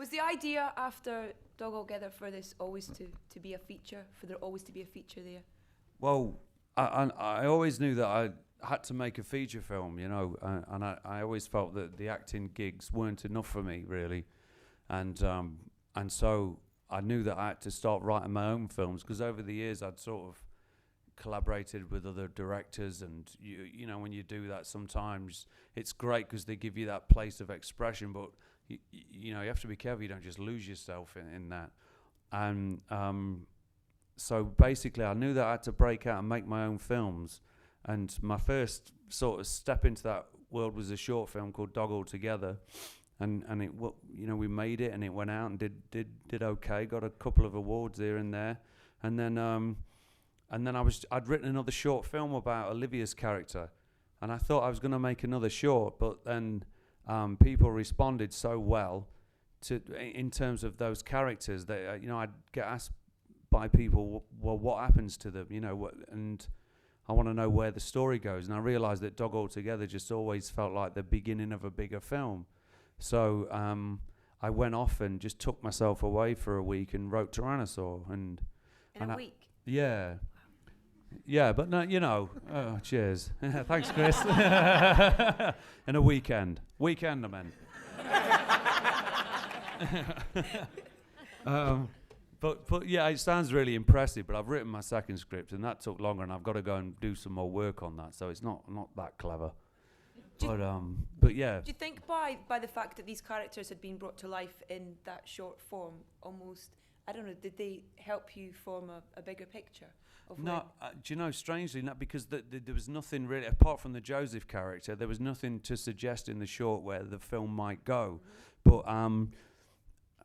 Was the idea after Dog Altogether for this always to be a feature, for there always to be a feature there? Well, I always knew that I had to make a feature film, you know, and I always felt that the acting gigs weren't enough for me, really. And so I knew that I had to start writing my own films, because over the years I'd sort of collaborated with other directors, and you know, when you do that, sometimes it's great because they give you that place of expression, but you know, you have to be careful you don't just lose yourself in that. And so basically I knew that I had to break out and make my own films, and my first sort of step into that world was a short film called Dog Altogether, and it, you know, we made it and it went out and did okay, got a couple of awards here and there, and then I'd written another short film about Olivia's character, and I thought I was going to make another short, but then people responded so well to in terms of those characters that you know, I'd get asked by people, well, what happens to them, you know, and I want to know where the story goes, and I realised that Dog Altogether just always felt like the beginning of a bigger film. So I went off and just took myself away for a week and wrote Tyrannosaur, and In a week? Yeah. Yeah, but no, you know, oh, cheers. Thanks, Chris. In a weekend. Weekend, I meant. But yeah, it sounds really impressive, but I've written my second script, and that took longer, and I've got to go and do some more work on that, so it's not that clever. But yeah. Do you think by the fact that these characters had been brought to life in that short form, almost, I don't know, did they help you form a bigger picture? No, do you know, strangely, not because there was nothing really, apart from the Joseph character, there was nothing to suggest in the short where the film might go. Mm-hmm. But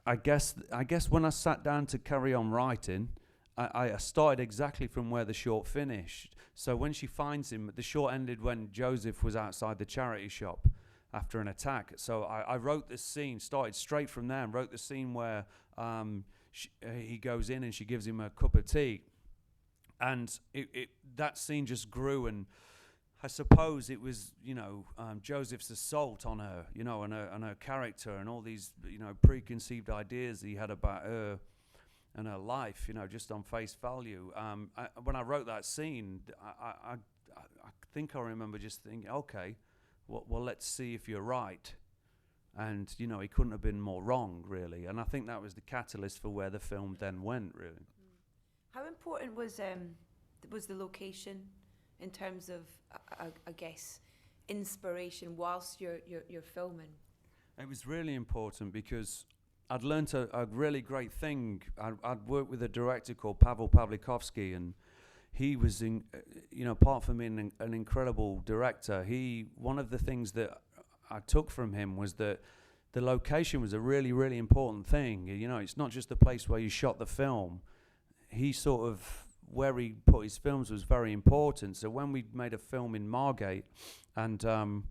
I guess when I sat down to carry on writing, I started exactly from where the short finished. So when she finds him, the short ended when Joseph was outside the charity shop after an attack. So I wrote this scene, started straight from there, and wrote the scene where he goes in and she gives him a cup of tea. And that scene just grew, and I suppose it was, you know, Joseph's assault on her, you know, and her character, and all these, you know, preconceived ideas he had about her and her life, you know, just on face value. When I wrote that scene, I think I remember just thinking, okay, well, let's see if you're right. And, you know, he couldn't have been more wrong, really. And I think that was the catalyst for where the film then went, really. How important was the location in terms of, I guess, inspiration whilst you're filming? It was really important because I'd learnt a really great thing. I'd worked with a director called Pavel Pavlikovsky, and he was, you know, apart from being an incredible director, one of the things that I took from him was that the location was a really, really important thing. You know, it's not just the place where you shot the film. He sort of, where he put his films was very important. So when we made a film in Margate, and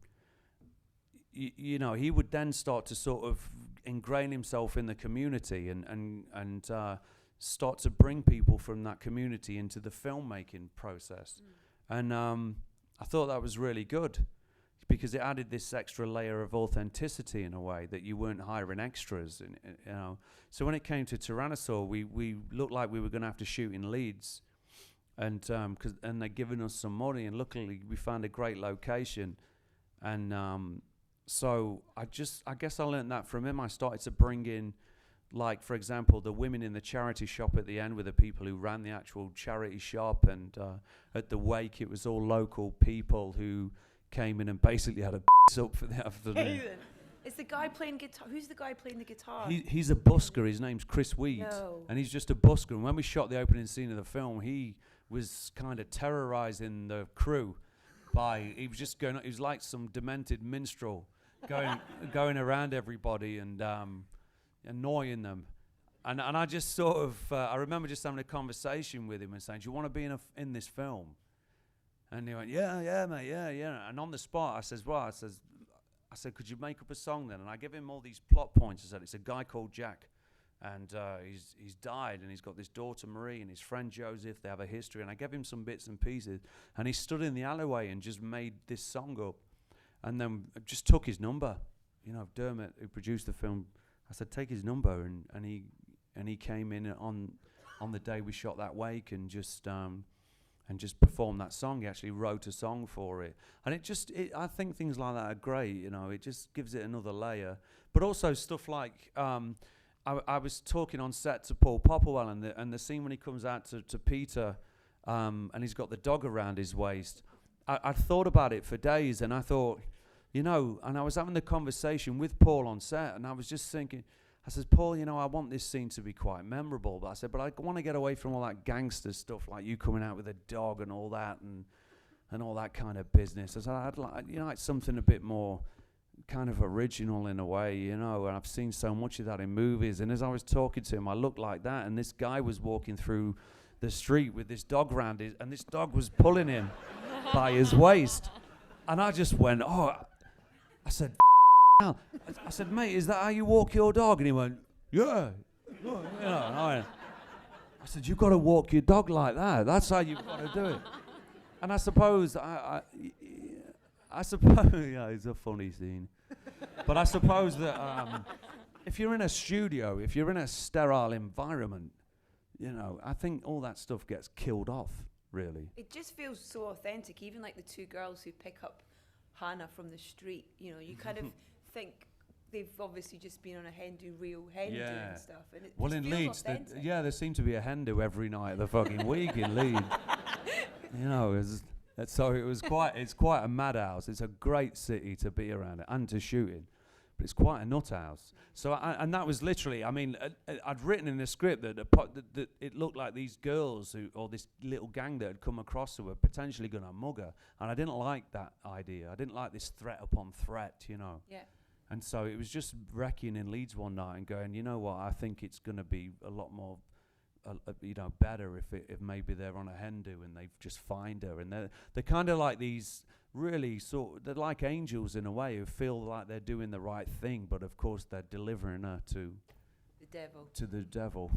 you know, he would then start to sort of ingrain himself in the community and start to bring people from that community into the filmmaking process. And I thought that was really good, because it added this extra layer of authenticity in a way that you weren't hiring extras, you know. So when it came to Tyrannosaur, we looked like we were going to have to shoot in Leeds, and they'd given us some money, and luckily we found a great location, and so I guess I learned that from him. I started to bring in, like, for example, the women in the charity shop at the end were the people who ran the actual charity shop, and at the wake it was all local people who came in and basically had a up for the afternoon. Is the guy playing guitar? Who's the guy playing the guitar? He's a busker. His name's Chris Weed. No. And he's just a busker. And when we shot the opening scene of the film, he was kind of terrorizing the crew he was just going, he was like some demented minstrel going around everybody and annoying them. And I just sort of, I remember just having a conversation with him and saying, do you want to be in this film? And he went, yeah, mate, yeah. And on the spot, I said, could you make up a song then? And I give him all these plot points. I said, it's a guy called Jack, and he's died, and he's got this daughter Marie and his friend Joseph. They have a history, and I gave him some bits and pieces, and he stood in the alleyway and just made this song up, and then just took his number. You know, Dermot, who produced the film, I said, take his number, and he came in on the day we shot that wake and just performed that song. He actually wrote a song for it, and I think things like that are great. You know, it just gives it another layer. But also stuff like I was talking on set to Paul Popplewell, and the scene when he comes out to Peter, and he's got the dog around his waist. I'd thought about it for days, and I thought, you know, and I was having the conversation with Paul on set, and I was just thinking, I said, Paul, you know, I want this scene to be quite memorable, but I said, but I want to get away from all that gangster stuff, like you coming out with a dog and all that, and all that kind of business. I said, I'd like, you know, like something a bit more kind of original in a way, you know, and I've seen so much of that in movies. And as I was talking to him, I looked like that, and this guy was walking through the street with this dog round his, and this dog was pulling him by his waist. And I just went, oh, I said, I said, mate, is that how you walk your dog? And he went, yeah. You know, and I said, you've got to walk your dog like that. That's how you've got to do it. And I suppose, I suppose, yeah, it's a funny scene. But I suppose that if you're in a studio, if you're in a sterile environment, you know, I think all that stuff gets killed off, really. It just feels so authentic, even like the two girls who pick up Hannah from the street, you know, you kind of think they've obviously just been on a real hen do and stuff. And it well, in Leeds, there seemed to be a hen do every night of the fucking week in Leeds. You know, so it's quite a madhouse. It's a great city to be around it and to shoot in, but it's quite a nut house. So, and that was literally, I mean, I'd written in the script that it looked like these girls or this little gang that had come across who were potentially going to mug her, and I didn't like that idea. I didn't like this threat upon threat, you know. Yeah. And so it was just wrecking in Leeds one night and going, you know what, I think it's going to be a lot more, you know, better if maybe they're on a hen do and they just find her, and they're kind of like these really they're like angels in a way who feel like they're doing the right thing, but of course they're delivering her to the devil.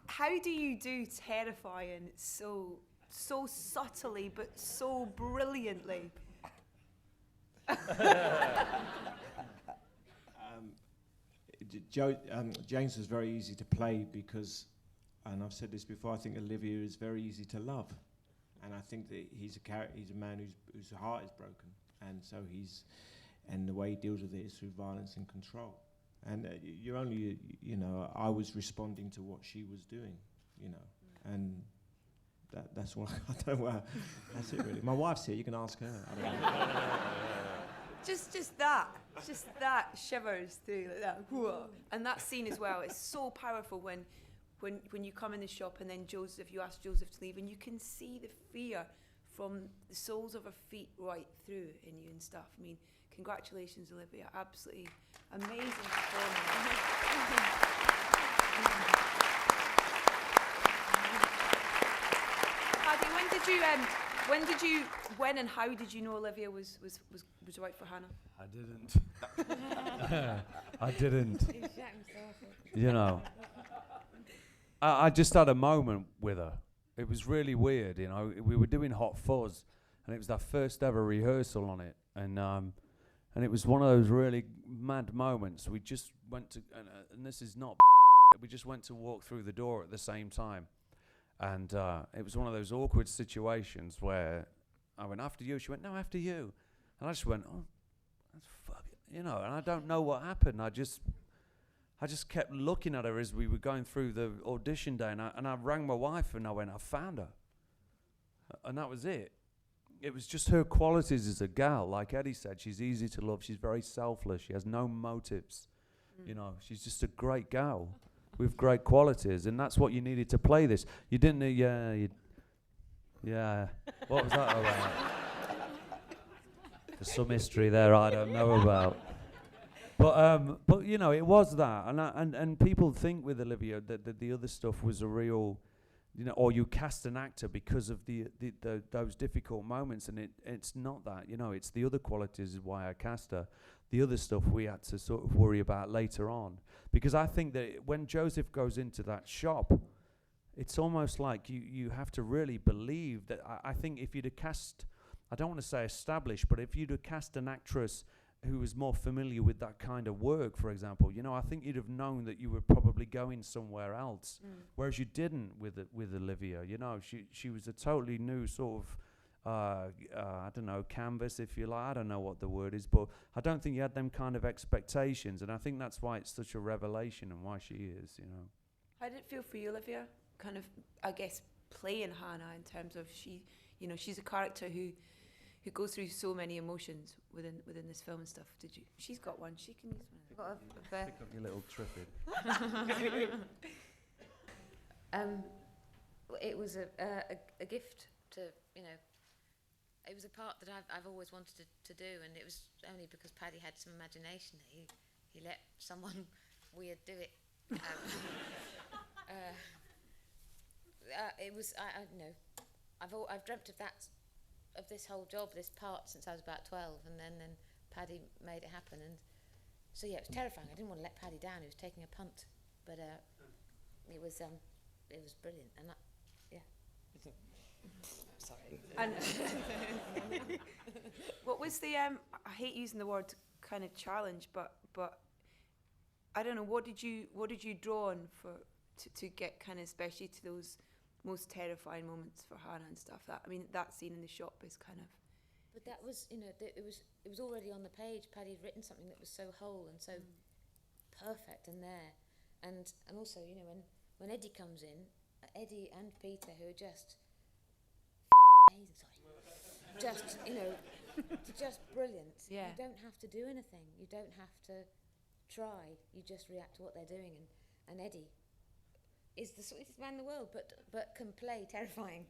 How do you do terrifying so subtly but so brilliantly? James was very easy to play because, and I've said this before, I think Olivia is very easy to love, and I think that he's a man whose heart is broken, and so and the way he deals with it is through violence and control. And you're only, you know, I was responding to what she was doing, you know, and that's what I don't know. That's it really. My wife's here. You can ask her. I don't know. Just that shivers through like that. Whoa. And that scene as well, it's so powerful when you come in the shop and then you ask Joseph to leave, and you can see the fear from the soles of her feet right through in you and stuff. I mean, congratulations, Olivia. Absolutely amazing performance. Paddy, when and how did you know Olivia was right for Hannah? I didn't. You know, I just had a moment with her. It was really weird, you know. We were doing Hot Fuzz, and it was our first ever rehearsal on it, and it was one of those really mad moments. We just went to, and this is not, we just went to walk through the door at the same time, and it was one of those awkward situations where I went, after you. She went, no, after you. And I just went, oh, that's fucking, you know, and I don't know what happened. I just kept looking at her as we were going through the audition day, and I rang my wife and I went, I found her. And that was it. It was just her qualities as a gal. Like Eddie said, she's easy to love. She's very selfless. She has no motives. You know, she's just a great gal with great qualities, and that's what you needed to play this. You didn't need, yeah. What was that about? There's some history there I don't know about. But you know, it was that, and people think with Olivia that the other stuff was a real, you know, or you cast an actor because of those difficult moments, and it's not that, you know, it's the other qualities is why I cast her. The other stuff we had to sort of worry about later on, because I think that when Joseph goes into that shop, it's almost like you have to really believe that. I think if you'd have cast, I don't want to say established, but if you'd have cast an actress who was more familiar with that kind of work, for example, you know, I think you'd have known that you were probably going somewhere else, whereas you didn't with Olivia. You know, she was a totally new sort of, I don't know, canvas, if you like. I don't know what the word is, but I don't think you had them kind of expectations, and I think that's why it's such a revelation and why she is, you know. How did it feel for you, Olivia? Kind of, I guess, playing Hannah in terms of she's a character who goes through so many emotions within this film and stuff. Did you? She's got one. She can use one. Pick up your little triffid. It was a gift to, you know. It was a part that I've always wanted to do, and it was only because Paddy had some imagination that he let someone weird do it. It was I you know, I've dreamt of this whole job, this part, since I was about 12, and then Paddy made it happen, and so yeah, it was terrifying. I didn't want to let Paddy down. He was taking a punt, but it was brilliant, and sorry. And what was the I hate using the word kind of challenge, but I don't know, what did you draw on to get kind of, especially to those most terrifying moments for Hannah and stuff? That, I mean, that scene in the shop is kind of. But that was, you know, it was already on the page. Paddy had written something that was so whole and so perfect and there, and also, you know, when Eddie comes in, Eddie and Peter, who are just amazing, just, you know, just brilliant. Yeah. You don't have to do anything. You don't have to try. You just react to what they're doing, and Eddie is the sweetest man in the world, but can play terrifying,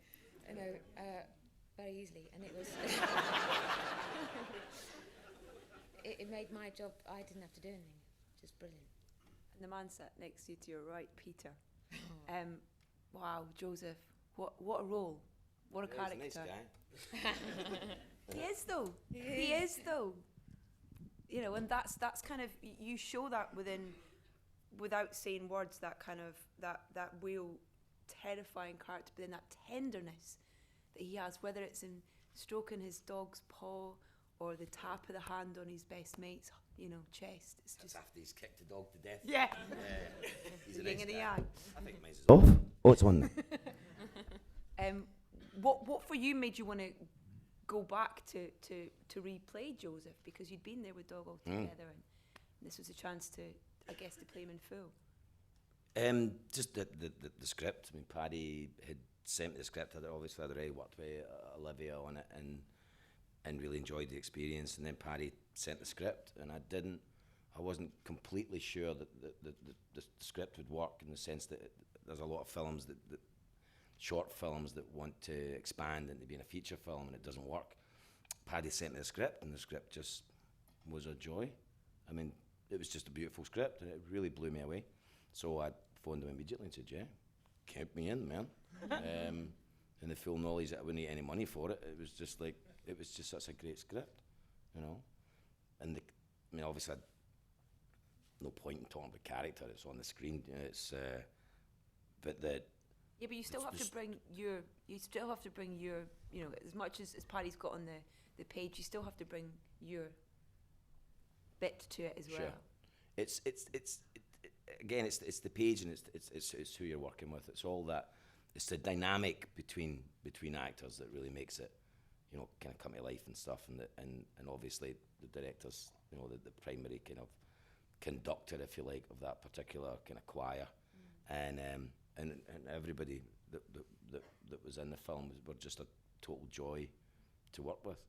you know, very easily, and it was. it made my job. I didn't have to do anything. Just brilliant. And the man sat next to you, to your right, Peter. Wow, Joseph, what a role, what a character. He's a nice guy. He is though. He is though. You know, and that's kind of, you show that without saying words, that kind of that real terrifying character, but then that tenderness that he has, whether it's in stroking his dog's paw or the tap of the hand on his best mate's, you know, chest. It's That's just after he's kicked the dog to death. yeah. He's a The yin nice and the guy. yang. I think mine's is off. Oh, it's on. What for you made you want to go back to replay Joseph, because you'd been there with Dog altogether, and this was a chance to, I guess, to play him in full. Just the script. I mean, Paddy had sent me the script. I'd already worked with Olivia on it, and really enjoyed the experience. And then Paddy sent the script, and I wasn't completely sure that the script would work, in the sense that there's a lot of films that short films that want to expand into being a feature film, and it doesn't work. Paddy sent me the script, and the script just was a joy. I mean, it was just a beautiful script, and it really blew me away. So I phoned him immediately and said, yeah, count me in, man. And the full knowledge that I wouldn't need any money for it. It was just such a great script, you know. And I mean, obviously, no point in talking about character. It's on the screen. You know, but Yeah, but you still have to bring your. You know, as much as Paddy's got on the page, you still have to bring your bit to it as well. Sure. It's again, it's the page, and it's who you're working with. It's all that. It's the dynamic between actors that really makes it, you know, kind of come to life and stuff. And obviously the director's, you know, the primary kind of conductor, if you like, of that particular kind of choir, and everybody that was in the film were just a total joy to work with.